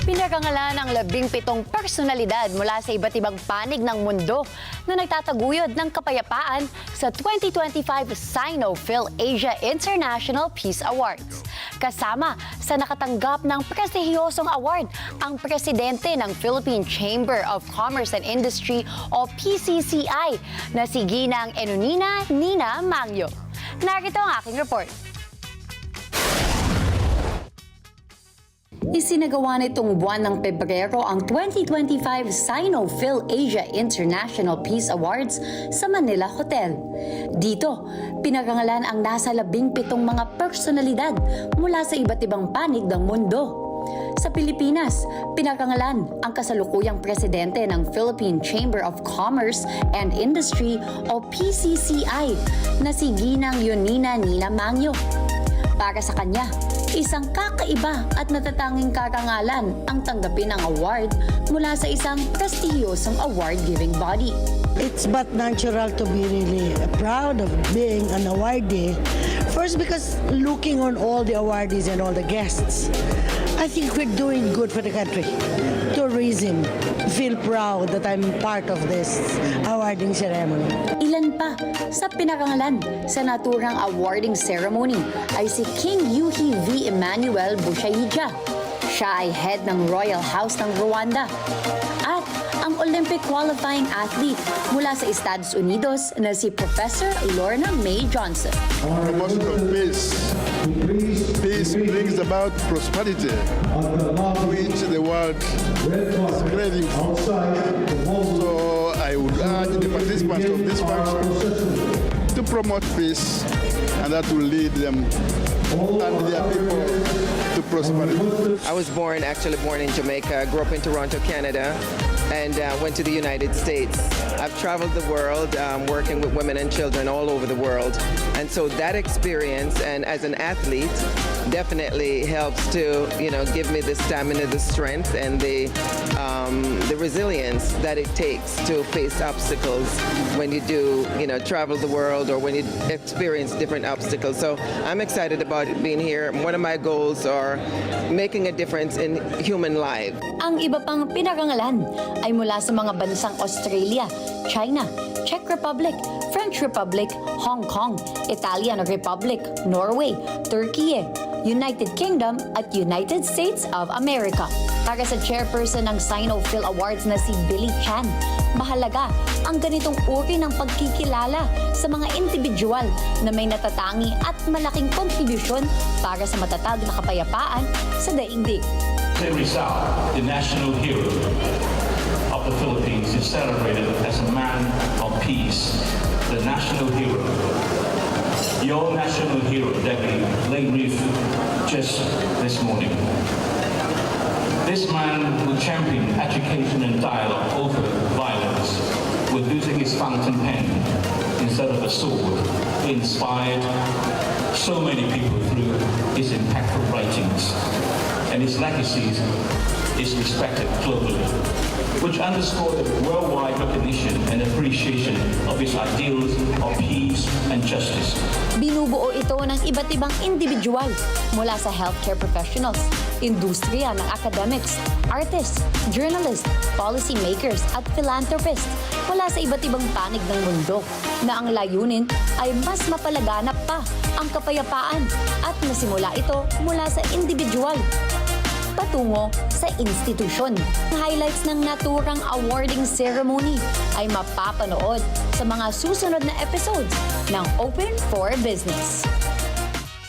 Pinarangalan ang 17 personalidad mula sa iba't ibang panig ng mundo na nagtataguyod ng kapayapaan sa 2025 Sino-Phil-Asia International Peace Awards. Kasama sa nakatanggap ng prestihiyosong award ang presidente ng Philippine Chamber of Commerce and Industry o PCCI na si Ginang Enunina Nina Mangyo. Narito ang aking report. Isinagawa nitong buwan ng Pebrero ang 2025 Sino-Phil-Asia International Peace Awards sa Manila Hotel. Dito, pinarangalan ang nasa 17 mga personalidad mula sa iba't ibang panig ng mundo. Sa Pilipinas, pinarangalan ang kasalukuyang presidente ng Philippine Chamber of Commerce and Industry o PCCI na si Ginang Enunina Nina Mangyo. Para sa kanya, isang kakaiba at natatanging karangalan ang tanggapin ng award mula sa isang prestihiyosong award-giving body. It's but natural to be really proud of being an awardee. First, because looking on all the awardees and all the guests, I think we're doing good for the country. Tourism, feel proud that I'm part of this awarding ceremony. Ilan pa sa pinarangalan sa naturang awarding ceremony ay si King Yuhi V. Emmanuel Bushayija. Siya ay head ng Royal House ng Rwanda. At ang Olympic qualifying athlete mula sa Estados Unidos na si Professor Lorna May Johnson. Promotion of peace. Peace brings about prosperity, which the world is craving for. So I would urge the participants of this function to promote peace, and that will lead them and their people to prosperity. I was actually born in Jamaica, grew up in Toronto, Canada, and went to the United States. I've traveled the world working with women and children all over the world. And so that experience, and as an athlete, definitely helps to, give me the stamina, the strength, and the resilience that it takes to face obstacles when you do, travel the world or when you experience different obstacles. So I'm excited about being here. One of my goals are making a difference in human lives. Ang iba pang pinarangalan ay mula sa mga bansang Australia, China, Czech Republic, French Republic, Hong Kong, Italian Republic, Norway, Turkey, United Kingdom at United States of America. Para sa chairperson ng Sino-Phil Awards na si Billy Chan, mahalaga ang ganitong uri ng pagkikilala sa mga individual na may natatangi at malaking kontribusyon para sa matatag na kapayapaan sa daigdig. Rizal, the national hero of the Philippines, is celebrated as a man of peace, the national hero. Your national hero, Debbie, laid wreath just this morning. This man who championed education and dialogue over violence, with using his fountain pen instead of a sword, inspired so many people through his impactful writings. And his legacy is respected globally, which underscored the worldwide recognition and appreciation of his ideals of peace and justice. Binubuo ito ng iba't ibang individual mula sa healthcare professionals, industriya ng academics, artists, journalists, policymakers at philanthropists mula sa iba't ibang panig ng mundo na ang layunin ay mas mapalaganap pa ang kapayapaan at masimula ito mula sa individual patungo sa institusyon. Ang highlights ng naturang awarding ceremony ay mapapanood sa mga susunod na episodes ng Open for Business.